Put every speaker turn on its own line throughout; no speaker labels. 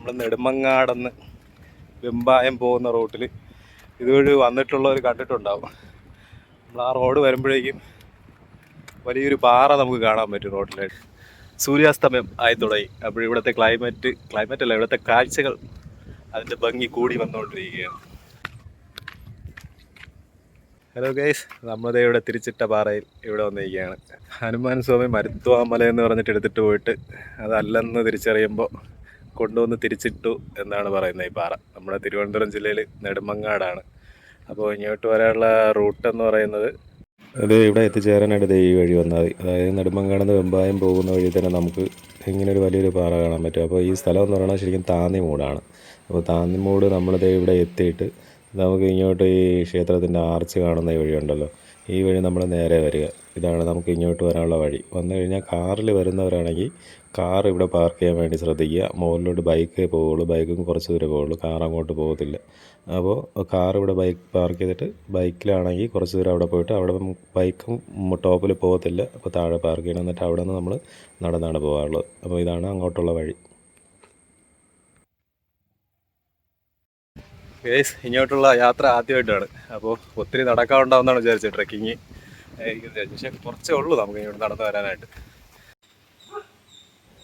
നമ്മൾ നെടുമങ്ങാടെന്ന് വെമ്പായം പോകുന്ന റൂട്ടിൽ ഇതുവഴി വന്നിട്ടുള്ളവർ കണ്ടിട്ടുണ്ടാവും. നമ്മൾ ആ റോഡ് വരുമ്പോഴേക്കും വലിയൊരു പാറ നമുക്ക് കാണാൻ പറ്റും റോഡിലായിട്ട്. സൂര്യാസ്തമയം ആയി തുടങ്ങി. അപ്പോൾ ഇവിടുത്തെ ക്ലൈമറ്റ് അല്ല, ഇവിടുത്തെ കാഴ്ചകൾ അതിൻ്റെ ഭംഗി കൂടി വന്നുകൊണ്ടിരിക്കുകയാണ്. ഹലോ ഗൈസ്, നമ്മളിത് ഇവിടെ തിരിച്ചിട്ട പാറയിൽ ഇവിടെ വന്നിരിക്കുകയാണ്. ഹനുമാൻ സ്വാമി മരുത്വാമല എന്ന് പറഞ്ഞിട്ട് എടുത്തിട്ട് പോയിട്ട് അതല്ലെന്ന് തിരിച്ചറിയുമ്പോൾ കൊണ്ടുവന്ന് തിരിച്ചിട്ടു എന്നാണ് പറയുന്നത് ഈ പാറ. നമ്മുടെ തിരുവനന്തപുരം ജില്ലയിൽ നെടുമങ്ങാടാണ്. അപ്പോൾ ഇങ്ങോട്ട് വരാനുള്ള റൂട്ട് എന്ന് പറയുന്നത് അത് ഇവിടെ എത്തിച്ചേരാനായിട്ട് ഈ വഴി വന്നാൽ മതി. അതായത് നെടുമങ്ങാടെന്ന് വെമ്പായം പോകുന്ന വഴി തന്നെ നമുക്ക് ഇങ്ങനെ ഒരു വലിയൊരു പാറ കാണാൻ പറ്റും. അപ്പോൾ ഈ സ്ഥലം എന്ന് പറയുന്നത് ശരിക്കും താന്നിമൂടാണ്. അപ്പോൾ താന്നിമൂട് നമ്മളിത് ഇവിടെ എത്തിയിട്ട് നമുക്ക് ഇങ്ങോട്ട് ഈ ക്ഷേത്രത്തിൻ്റെ ആർച്ച് കാണുന്ന ഈ വഴിയുണ്ടല്ലോ, ഈ വഴി നമ്മൾ നേരെ വരിക. ഇതാണ് നമുക്ക് ഇങ്ങോട്ട് വരാനുള്ള വഴി. വന്നു കഴിഞ്ഞാൽ കാറിൽ വരുന്നവരാണെങ്കിൽ കാർ ഇവിടെ പാർക്ക് ചെയ്യാൻ വേണ്ടി ശ്രദ്ധിക്കുക. മുകളിലോട്ട് ബൈക്കേ പോവുള്ളൂ, ബൈക്കും കുറച്ച് ദൂരം പോവുള്ളൂ, കാർ അങ്ങോട്ട് പോകത്തില്ല. അപ്പോൾ കാർ ഇവിടെ ബൈക്ക് പാർക്ക് ചെയ്തിട്ട് ബൈക്കിലാണെങ്കിൽ കുറച്ച് ദൂരം അവിടെ പോയിട്ട് അവിടെ ബൈക്കും ടോപ്പിൽ പോകത്തില്ല, അപ്പോൾ താഴെ പാർക്ക് ചെയ്യണം. എന്നിട്ട് അവിടെ നിന്ന് നമ്മൾ നടന്നാണ് പോകാറുള്ളത്. അപ്പോൾ ഇതാണ് അങ്ങോട്ടുള്ള വഴി. ഗൈസ്, ഇങ്ങോട്ടുള്ള യാത്ര ആദ്യമായിട്ടാണ്. അപ്പോൾ ഒത്തിരി നടക്കാനുണ്ടാവുന്നതാണ് വിചാരിച്ചത് ട്രെക്കിങ്. പക്ഷേ കുറച്ചേ ഉള്ളൂ നമുക്ക് ഇങ്ങോട്ട് നടന്നു വരാനായിട്ട്.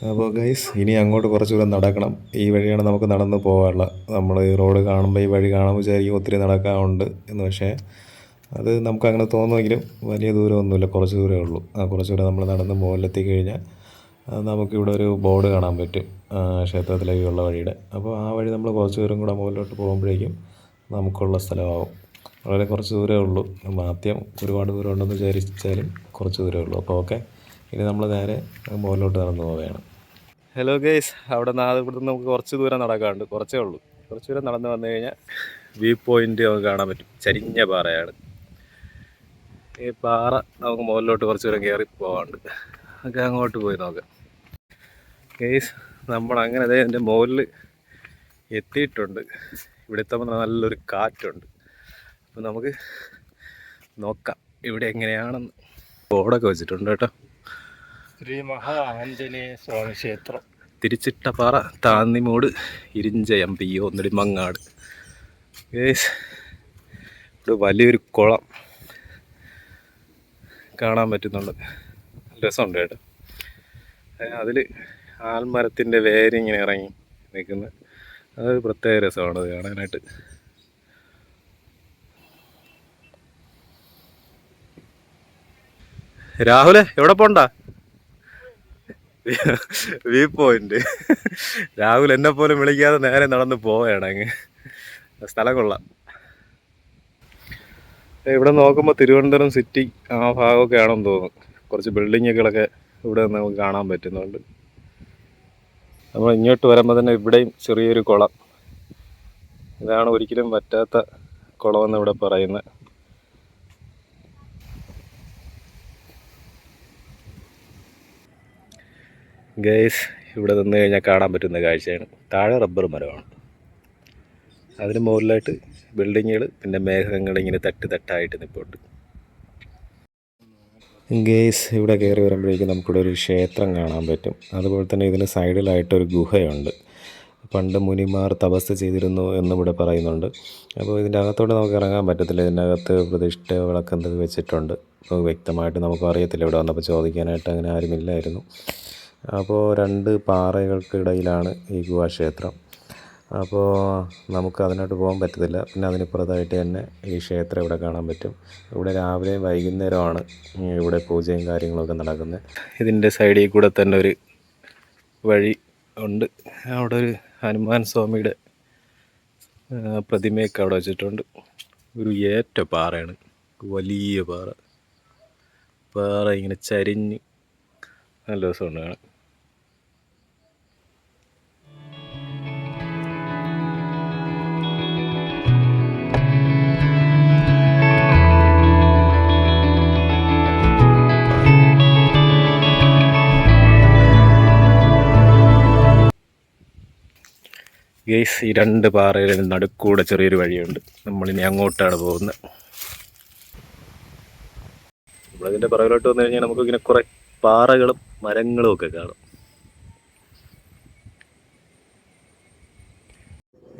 അപ്പോൾ ഗൈസ്, ഇനി അങ്ങോട്ട് കുറച്ച് ദൂരം നടക്കണം. ഈ വഴിയാണ് നമുക്ക് നടന്ന് പോകാനുള്ളത്. നമ്മൾ ഈ റോഡ് കാണുമ്പോൾ ഈ വഴി കാണുമ്പോൾ വിചാരിക്കും ഒത്തിരി നടക്കാനുണ്ട് എന്ന്. പക്ഷേ അത് നമുക്കങ്ങനെ തോന്നുമെങ്കിലും വലിയ ദൂരമൊന്നുമില്ല, കുറച്ച് ദൂരമേ ഉള്ളൂ. ആ കുറച്ച് ദൂരം നമ്മൾ നടന്ന് മുകളിലെത്തി കഴിഞ്ഞാൽ നമുക്കിവിടെ ഒരു ബോർഡ് കാണാൻ പറ്റും, ക്ഷേത്രത്തിലേക്കുള്ള വഴിയുടെ. അപ്പോൾ ആ വഴി നമ്മൾ കുറച്ച് ദൂരം കൂടെ മുകളിലോട്ട് പോകുമ്പോഴേക്കും നമുക്കുള്ള സ്ഥലമാവും. വളരെ കുറച്ച് ദൂരമേ ഉള്ളൂ. ആദ്യം ഒരുപാട് ദൂരം ഉണ്ടെന്ന് വിചാരിച്ചാലും കുറച്ച് ദൂരമേ ഉള്ളൂ. അപ്പോൾ ഓക്കെ, ഇനി നമ്മൾ നേരെ മുകളിലോട്ട് നടന്നു പോവുകയാണ്. ഹലോ ഗൈസ്, ഇവിടെ നിന്ന് നമുക്ക് കുറച്ച് ദൂരം നടക്കാറുണ്ട്, കുറച്ചേ ഉള്ളൂ. കുറച്ച് ദൂരം നടന്ന് വന്നു കഴിഞ്ഞാൽ വ്യൂ പോയിൻ്റ് നമുക്ക് കാണാൻ പറ്റും. ചരിഞ്ഞ പാറയാണ് ഈ പാറ. നമുക്ക് മുകളിലോട്ട് കുറച്ച് ദൂരം കയറി പോകാറുണ്ട്. നമുക്ക് അങ്ങോട്ട് പോയി നോക്കാം. ഗൈസ്, നമ്മളങ്ങനെ അതേ എൻ്റെ മുകളിൽ എത്തിയിട്ടുണ്ട്. ഇവിടെ എത്തുമ്പോൾ നല്ലൊരു കാറ്റുണ്ട്. അപ്പോൾ നമുക്ക് നോക്കാം ഇവിടെ എങ്ങനെയാണെന്ന്. ബോർഡൊക്കെ വെച്ചിട്ടുണ്ട് കേട്ടോ.
ശ്രീ മഹാ ആഞ്ജനേയ സ്വാമി ക്ഷേത്രം,
തിരിച്ചിട്ടപ്പാറ, താന്നിമൂട്, ഇരിഞ്ചയം, പിയ്യോ, നെടുമങ്ങാട്. ഗൈസ്, ഇവിടെ വലിയൊരു കുളം കാണാൻ പറ്റുന്നുണ്ട്. രസമുണ്ട് കേട്ടോ. അതിൽ ആൽമരത്തിൻ്റെ വേരിങ്ങനെ ഇറങ്ങി നിൽക്കുന്നത്, അതൊരു പ്രത്യേക രസമാണ് അത് കാണാനായിട്ട്. രാഹുലെ, എവിടെ പോണ്ട? View point. രാഹുൽ എന്നെ പോലും വിളിക്കാതെ നേരെ നടന്ന് പോവുകയാണ് അങ്ങ്. സ്ഥലം കൊള്ളാം. ഇവിടെ നോക്കുമ്പോൾ തിരുവനന്തപുരം സിറ്റി ആ ഭാഗമൊക്കെ ആണെന്ന് തോന്നുന്നു. കുറച്ച് ബിൽഡിങ്ങുകളൊക്കെ ഇവിടെ നമുക്ക് കാണാൻ പറ്റുന്നുണ്ട്. നമ്മൾ ഇങ്ങോട്ട് വരുമ്പോൾ തന്നെ ഇവിടെയും ചെറിയൊരു കുളം. ഇതാണ് ഒരിക്കലും പറ്റാത്ത കുളമെന്ന് ഇവിടെ പറയുന്നത്. ഗൈസ്, ഇവിടെ നിന്ന് കഴിഞ്ഞാൽ കാണാൻ പറ്റുന്ന കാഴ്ചയാണ്. താഴെ റബ്ബർ മരമാണ്, അതിന് മുകളിലായിട്ട് ബിൽഡിങ്ങുകൾ, പിന്നെ മേഘങ്ങൾ ഇങ്ങനെ തട്ടായിട്ട് നിൽപ്പുണ്ട്. ഗൈസ്, ഇവിടെ കയറി വരുമ്പോഴേക്കും നമുക്കിവിടെ ഒരു ക്ഷേത്രം കാണാൻ പറ്റും. അതുപോലെ തന്നെ ഇതിന് സൈഡിലായിട്ടൊരു ഗുഹയുണ്ട്. പണ്ട് മുനിമാർ തപസ് ചെയ്തിരുന്നു എന്നിവിടെ പറയുന്നുണ്ട്. അപ്പോൾ ഇതിൻ്റെ അകത്തോട്ട് നമുക്ക് ഇറങ്ങാൻ പറ്റത്തില്ല. ഇതിനകത്ത് പ്രതിഷ്ഠ വിളക്കെന്തൊക്കെ വെച്ചിട്ടുണ്ട്. അപ്പോൾ വ്യക്തമായിട്ട് നമുക്ക് അറിയത്തില്ല. ഇവിടെ വന്നപ്പോൾ ചോദിക്കാനായിട്ട് അങ്ങനെ ആരുമില്ലായിരുന്നു. അപ്പോൾ രണ്ട് പാറകൾക്കിടയിലാണ് ഈ ഗുഹാക്ഷേത്രം. അപ്പോൾ നമുക്ക് അതിനോട്ട് പോകാൻ പറ്റത്തില്ല. പിന്നെ അതിനിപ്പുറത്തായിട്ട് തന്നെ ഈ ക്ഷേത്രം ഇവിടെ കാണാൻ പറ്റും. ഇവിടെ രാവിലെയും വൈകുന്നേരമാണ് ഇവിടെ പൂജയും കാര്യങ്ങളൊക്കെ നടക്കുന്നത്. ഇതിൻ്റെ സൈഡിൽ കൂടെ തന്നെ ഒരു വഴി ഉണ്ട്. അവിടെ ഒരു ഹനുമാൻ സ്വാമിയുടെ പ്രതിമയൊക്കെ അവിടെ വെച്ചിട്ടുണ്ട്. ഒരു ഏറ്റ പാറയാണ്, വലിയ പാറ ഇങ്ങനെ ചരിഞ്ഞ് നല്ല രസമുണ്ട് കാണാൻ. ഗൈസ്, ഈ രണ്ട് പാറയുടെ നടുക്കൂടെ ചെറിയൊരു വഴിയുണ്ട്. നമ്മളിനി അങ്ങോട്ടാണ് പോകുന്നത്. നമ്മളതിൻ്റെ പുറകിലോട്ട് വന്നു കഴിഞ്ഞാൽ നമുക്കിങ്ങനെ കുറേ പാറകളും മരങ്ങളും ഒക്കെ കാണും.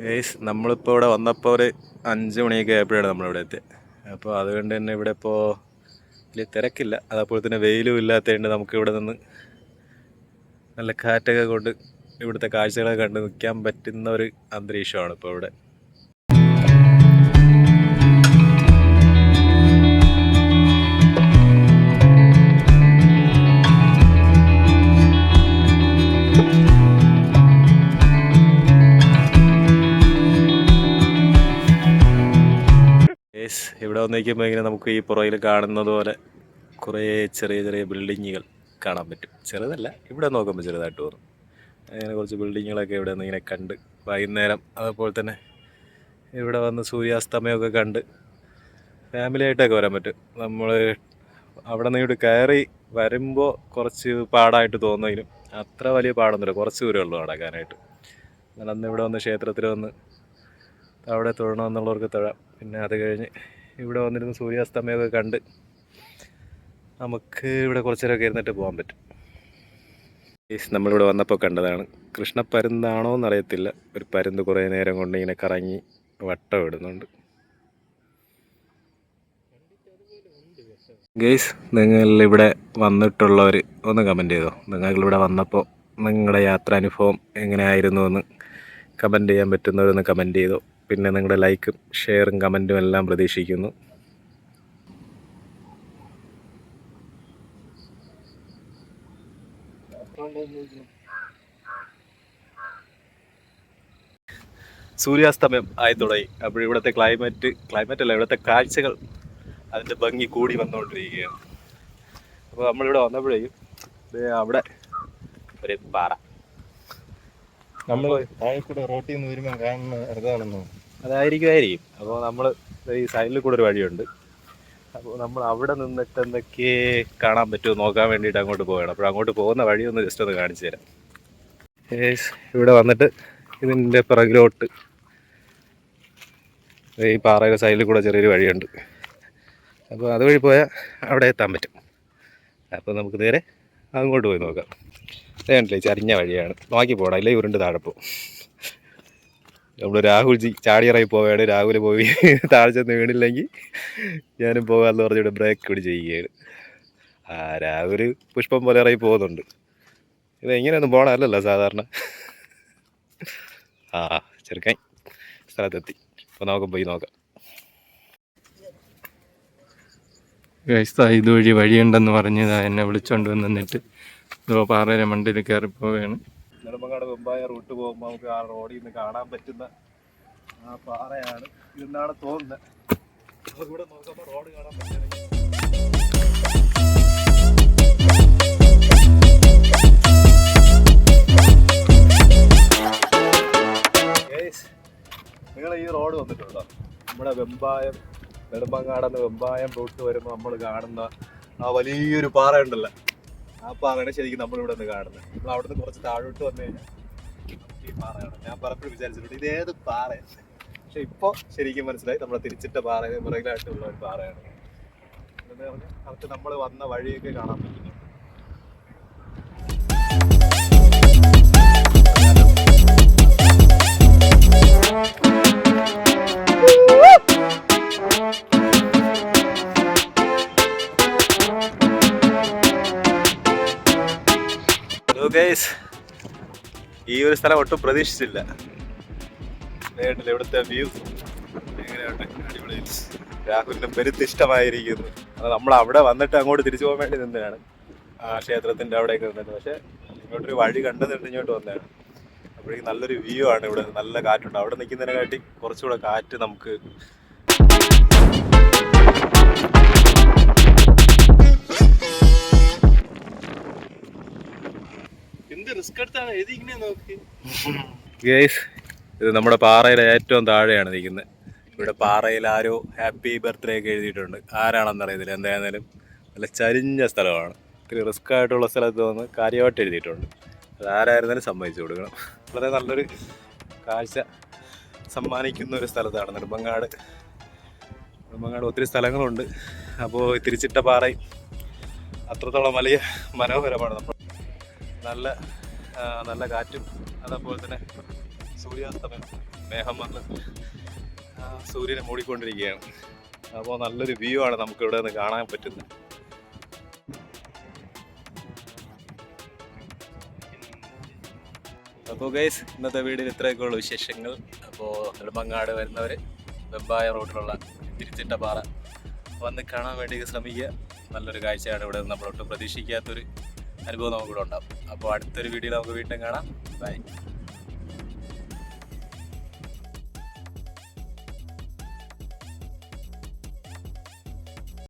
ഗൈസ് നമ്മളിപ്പോൾ ഇവിടെ വന്നപ്പോൾ ഒരു 5 മണിയൊക്കെ ആയപ്പോഴാണ് നമ്മളിവിടെ എത്തിയത്. അപ്പോൾ അതുകൊണ്ട് തന്നെ ഇവിടെ ഇപ്പോൾ വലിയ തിരക്കില്ല. അതേപോലെ തന്നെ വെയിലും ഇല്ലാത്തതുകൊണ്ട് നമുക്ക് ഇവിടെ നിന്ന് നല്ല കാറ്റൊക്കെ കൊണ്ട് ഇവിടുത്തെ കാഴ്ചകളൊക്കെ കണ്ട് നിൽക്കാൻ പറ്റുന്ന ഒരു അന്തരീക്ഷമാണ് ഇപ്പോൾ ഇവിടെ. ഇവിടെ വന്ന് നിൽക്കുമ്പോൾ ഇങ്ങനെ നമുക്ക് ഈ പുറകിൽ കാണുന്നത് പോലെ കുറേ ചെറിയ ചെറിയ ബിൽഡിങ്ങുകൾ കാണാൻ പറ്റും. ചെറുതല്ല, ഇവിടെ നോക്കുമ്പോൾ ചെറുതായിട്ട് തോന്നും. അങ്ങനെ കുറച്ച് ബിൽഡിങ്ങുകളൊക്കെ ഇവിടെ നിന്ന് ഇങ്ങനെ കണ്ട് വൈകുന്നേരം അതുപോലെ തന്നെ ഇവിടെ വന്ന് സൂര്യാസ്തമയമൊക്കെ കണ്ട് ഫാമിലിയായിട്ടൊക്കെ വരാൻ പറ്റും. നമ്മൾ അവിടെ നിന്ന് ഇവിടെ കയറി വരുമ്പോൾ കുറച്ച് പാടായിട്ട് തോന്നുമെങ്കിലും അത്ര വലിയ പാടൊന്നുമില്ല, കുറച്ച് ദൂരമേ ഉള്ളൂ നടക്കാനായിട്ട്. എന്നാൽ അന്ന് ഇവിടെ വന്ന് ക്ഷേത്രത്തിൽ വന്ന് അവിടെ തൊഴണമെന്നുള്ളവർക്ക് തൊഴാം. പിന്നെ അത് കഴിഞ്ഞ് ഇവിടെ വന്നിരുന്ന് സൂര്യാസ്തമയമൊക്കെ കണ്ട് നമുക്ക് ഇവിടെ കുറച്ച് നേരമൊക്കെ ഇരുന്നിട്ട് പോകാൻ പറ്റും. നമ്മളിവിടെ വന്നപ്പോൾ കണ്ടതാണ് കൃഷ്ണപ്പരുന്താണോ എന്നറിയത്തില്ല, ഒരു പരുന്ത് കുറേ നേരം കൊണ്ട് ഇങ്ങനെ കറങ്ങി വട്ടം ഇടുന്നുണ്ട്. ഗെയ്സ്, നിങ്ങൾ ഇവിടെ വന്നിട്ടുള്ളവർ ഒന്ന് കമൻറ്റ് ചെയ്തോ. നിങ്ങളിവിടെ വന്നപ്പോൾ നിങ്ങളുടെ യാത്രാനുഭവം എങ്ങനെയായിരുന്നു എന്ന് കമൻറ്റ് ചെയ്യാൻ പറ്റുന്നവരൊന്ന് കമൻറ്റ് ചെയ്തോ. പിന്നെ നിങ്ങളുടെ ലൈക്കും ഷെയറും കമൻറ്റും എല്ലാം പ്രതീക്ഷിക്കുന്നു. സൂര്യാസ്തമയം ആയി തുടങ്ങി. അപ്പോൾ ഇവിടുത്തെ ക്ലൈമറ്റ് അല്ല, ഇവിടുത്തെ കാഴ്ചകൾ അതിൻ്റെ ഭംഗി കൂടി വന്നുകൊണ്ടിരിക്കുകയാണ്. അപ്പോൾ നമ്മളിവിടെ വന്നപ്പോഴേക്കും അവിടെ ഒരു പാറ,
നമ്മൾ കൂടെ റോട്ടിൽ നിന്ന് വരുമ്പോൾ കാണുന്ന അതാണെന്നോ
അതായിരിക്കും. അപ്പോൾ നമ്മൾ ഈ സൈഡിൽ കൂടെ ഒരു വഴിയുണ്ട്. അപ്പോൾ നമ്മൾ അവിടെ നിന്നിട്ട് എന്തൊക്കെ കാണാൻ പറ്റുമോ നോക്കാൻ വേണ്ടിയിട്ട് അങ്ങോട്ട് പോവുകയാണ്. അപ്പോൾ അങ്ങോട്ട് പോകുന്ന വഴി ഒന്ന് ജസ്റ്റ് ഒന്ന് കാണിച്ചു തരാം. ഇവിടെ വന്നിട്ട് ഇതിൻ്റെ പിറകിലോട്ട് ഈ പാറയുടെ സൈഡിൽ കൂടെ ചെറിയൊരു വഴിയുണ്ട്. അപ്പോൾ അതുവഴി പോയാൽ അവിടെ എത്താൻ പറ്റും. അപ്പോൾ നമുക്ക് നേരെ അങ്ങോട്ട് പോയി നോക്കാം. കണ്ടില്ലേ, ചരിഞ്ഞ വഴിയാണ്, നോക്കി പോകണം, ഇല്ലേ ഉരുണ്ട് താഴെ പോകും. നമ്മൾ രാഹുൽജി ചാടിയിറങ്ങി പോവുകയാണ്. രാഹുൽ പോയി താഴെ ചെന്ന് വീണില്ലെങ്കിൽ ഞാനും പോകാമെന്ന് പറഞ്ഞ് ഇവിടെ ബ്രേക്ക് പിടിച്ച് ചെയ്യുകയാണ്. രാഹുൽ പുഷ്പം പോലെ ഇറങ്ങി പോകുന്നുണ്ട്. ഇത് എങ്ങനെയൊന്നും പോകണമല്ലല്ലോ സാധാരണ. ചെറുക്കാൻ സ്ഥലത്തെത്തി. അപ്പോൾ നമുക്ക് പോയി നോക്കാം.
ഇതുവഴി വഴിയുണ്ടെന്ന് പറഞ്ഞതാ എന്നെ വിളിച്ചോണ്ട് വന്നിട്ട് പാറയുടെ മണ്ടിൽ കയറി പോവുകയാണ്.
നെടുമങ്ങാട് വെമ്പായ റൂട്ട് പോകുമ്പോൾ നമുക്ക് ആ റോഡിൽ നിന്ന് കാണാൻ പറ്റുന്ന ആ പാറയാണ് ഇതെന്നാണ് തോന്നുന്നത്. ഇവിടെ നോക്കുമ്പോൾ റോഡ് കാണാൻ പറ്റുന്നത് നിങ്ങൾ ഈ റോഡ് വന്നിട്ടുണ്ടോ? നമ്മുടെ നെടുമങ്ങാടെന്ന് വെമ്പായം റൂട്ട് വരുമ്പോൾ നമ്മൾ കാണുന്ന ആ വലിയൊരു പാറ ഉണ്ടല്ലോ, ആ പാറയാണ് ശരിക്കും നമ്മളിവിടെ നിന്ന് കാണുന്നത്. നമ്മൾ അവിടെ നിന്ന് കുറച്ച് താഴോട്ട് വന്നു കഴിഞ്ഞാൽ ഈ പാറയാണ്. ഞാൻ പലപ്പോഴും വിചാരിച്ചിട്ടുണ്ട് ഇതേത് പാറയാണ്, പക്ഷെ ഇപ്പോൾ ശരിക്കും മനസ്സിലായി നമ്മുടെ തിരിച്ചിട്ട പാറ പുറകിലായിട്ടുള്ള ഒരു പാറയാണ്. എന്ന് പറഞ്ഞാൽ അവർക്ക് നമ്മൾ വന്ന വഴിയൊക്കെ കാണാൻ പറ്റുന്നു. ഈ ഒരു സ്ഥലം ഒട്ടും പ്രതീക്ഷിച്ചില്ല. ഇവിടുത്തെ വ്യൂ എങ്ങനെയുണ്ട്? അടിപൊളി. രാഹുലിനും പെരുത്ത് ഇഷ്ടമായിരിക്കുന്നു. അത് നമ്മൾ അവിടെ വന്നിട്ട് അങ്ങോട്ട് തിരിച്ചു പോകാൻ വേണ്ടി നിന്നതാണ്, ആ ക്ഷേത്രത്തിൻ്റെ അവിടെയൊക്കെ നിന്നിട്ട്. പക്ഷേ ഇങ്ങോട്ടൊരു വഴി കണ്ടതിട്ട് ഇങ്ങോട്ട് വന്നതാണ്. അപ്പോഴേക്കും നല്ലൊരു വ്യൂ ആണ് ഇവിടെ, നല്ല കാറ്റുണ്ട്. അവിടെ നിൽക്കുന്നതിനെക്കാട്ടി കുറച്ചുകൂടെ കാറ്റ് നമുക്ക് ഗൈസ്, ഇത് നമ്മുടെ പാറയുടെ ഏറ്റവും താഴെയാണ് നിൽക്കുന്നത്. ഇവിടെ പാറയിൽ ആരോ ഹാപ്പി ബർത്ത്ഡേ ഒക്കെ എഴുതിയിട്ടുണ്ട്. ആരാണെന്നറിയത്തില്ല. എന്തായാലും നല്ല ചരിഞ്ഞ സ്ഥലമാണ്. ഇത്തിരി റിസ്ക് ആയിട്ടുള്ള സ്ഥലത്ത് വന്ന് കാര്യമായിട്ട് എഴുതിയിട്ടുണ്ട്. അത് ആരായിരുന്നാലും സമ്മതിച്ചു കൊടുക്കണം. വളരെ നല്ലൊരു കാഴ്ച സമ്മാനിക്കുന്ന ഒരു സ്ഥലത്താണ് നെടുമങ്ങാട്. ഒത്തിരി സ്ഥലങ്ങളുണ്ട്. അപ്പോൾ തിരിച്ചിട്ട പാറയും അത്രത്തോളം വലിയ മനോഹരമാണ്. നമ്മൾ നല്ല കാറ്റും അതേപോലെ തന്നെ സൂര്യാസ്തമയം, മേഘം വന്ന് സൂര്യനെ മൂടിക്കൊണ്ടിരിക്കുകയാണ്. അപ്പോൾ നല്ലൊരു വ്യൂ ആണ് നമുക്ക് ഇവിടെ നിന്ന് കാണാൻ പറ്റുന്നത്. അപ്പോൾ ഗൈസ്, ഇന്നത്തെ വീഡിയോയിൽ ഇത്രയൊക്കെ ഉള്ള വിശേഷങ്ങൾ. അപ്പോൾ നെടുമങ്ങാട് വരുന്നവർ വെമ്പായ റോഡിലുള്ള തിരുച്ചിട്ടപ്പാറ വന്ന് കാണാൻ വേണ്ടി ശ്രമിക്കുക. നല്ലൊരു കാഴ്ചയാണ് ഇവിടെ നിന്ന് നമ്മളൊട്ടും പ്രതീക്ഷിക്കാത്തൊരു അനുഭവം നമുക്കിവിടെ ഉണ്ടാകും. അപ്പോൾ അടുത്തൊരു വീഡിയോ നമുക്ക് വീണ്ടും കാണാം. ബൈ.